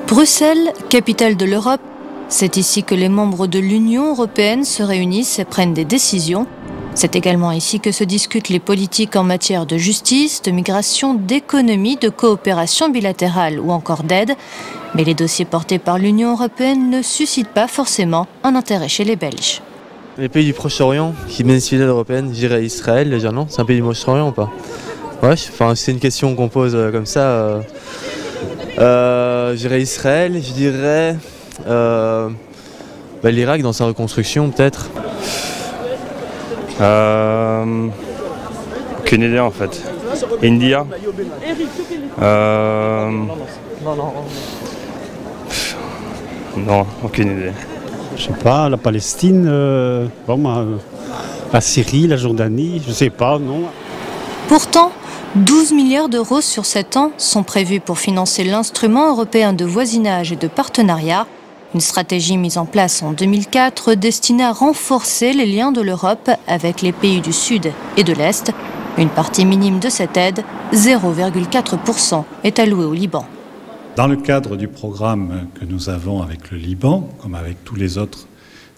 Bruxelles, capitale de l'Europe, c'est ici que les membres de l'Union européenne se réunissent et prennent des décisions. C'est également ici que se discutent les politiques en matière de justice, de migration, d'économie, de coopération bilatérale ou encore d'aide. Mais les dossiers portés par l'Union européenne ne suscitent pas forcément un intérêt chez les Belges. Les pays du Proche-Orient qui bénéficient de l'aide européenne, je dirais Israël déjà, non? C'est un pays du Proche-Orient ou pas? Ouais, enfin, c'est une question qu'on pose comme ça. Je dirais Israël, je dirais l'Irak dans sa reconstruction peut-être. Aucune idée en fait. India. Non, aucune idée. Je sais pas, la Palestine, la Syrie, la Jordanie, je sais pas, non. Pourtant, 12 milliards d'euros sur 7 ans sont prévus pour financer l'instrument européen de voisinage et de partenariat, une stratégie mise en place en 2004 destinée à renforcer les liens de l'Europe avec les pays du Sud et de l'Est. Une partie minime de cette aide, 0,4%, est allouée au Liban. Dans le cadre du programme que nous avons avec le Liban, comme avec tous les autres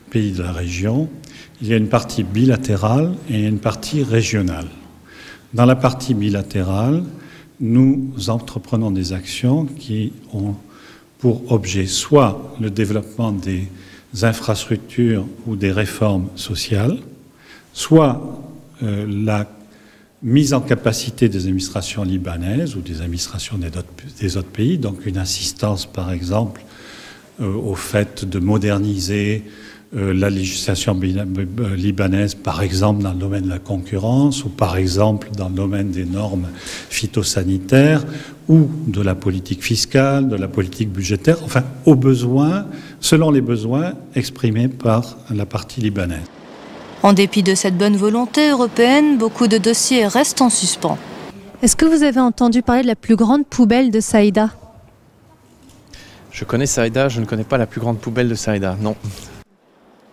pays de la région, il y a une partie bilatérale et une partie régionale. Dans la partie bilatérale, nous entreprenons des actions qui ont pour objet soit le développement des infrastructures ou des réformes sociales, soit la mise en capacité des administrations libanaises ou des administrations des autres pays, donc une assistance par exemple au fait de moderniser la législation libanaise, par exemple dans le domaine de la concurrence ou par exemple dans le domaine des normes phytosanitaires ou de la politique fiscale, de la politique budgétaire, enfin aux besoins, selon les besoins exprimés par la partie libanaise. En dépit de cette bonne volonté européenne, beaucoup de dossiers restent en suspens. Est-ce que vous avez entendu parler de la plus grande poubelle de Saïda? Je connais Saïda, je ne connais pas la plus grande poubelle de Saïda, non.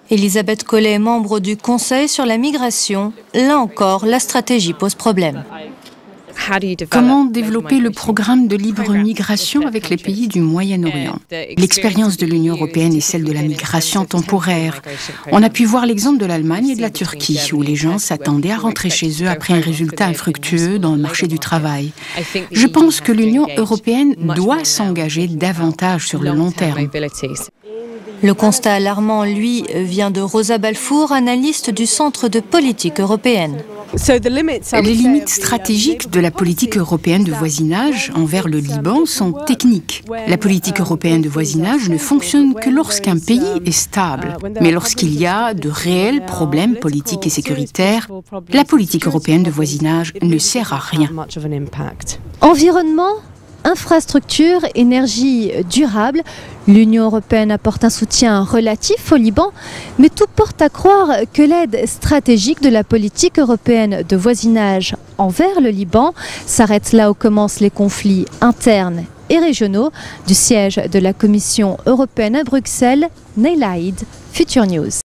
Elisabeth Collet, membre du Conseil sur la migration, là encore, la stratégie pose problème. Comment développer le programme de libre migration avec les pays du Moyen-Orient? L'expérience de l'Union européenne est celle de la migration temporaire. On a pu voir l'exemple de l'Allemagne et de la Turquie, où les gens s'attendaient à rentrer chez eux après un résultat infructueux dans le marché du travail. Je pense que l'Union européenne doit s'engager davantage sur le long terme. Le constat alarmant, lui, vient de Rosa Balfour, analyste du Centre de politique européenne. Les limites stratégiques de la politique européenne de voisinage envers le Liban sont techniques. La politique européenne de voisinage ne fonctionne que lorsqu'un pays est stable. Mais lorsqu'il y a de réels problèmes politiques et sécuritaires, la politique européenne de voisinage ne sert à rien. Environnement, infrastructure, énergie durable, l'Union européenne apporte un soutien relatif au Liban, mais tout porte à croire que l'aide stratégique de la politique européenne de voisinage envers le Liban s'arrête là où commencent les conflits internes et régionaux. Du siège de la Commission européenne à Bruxelles, Neila Haïd, Future News.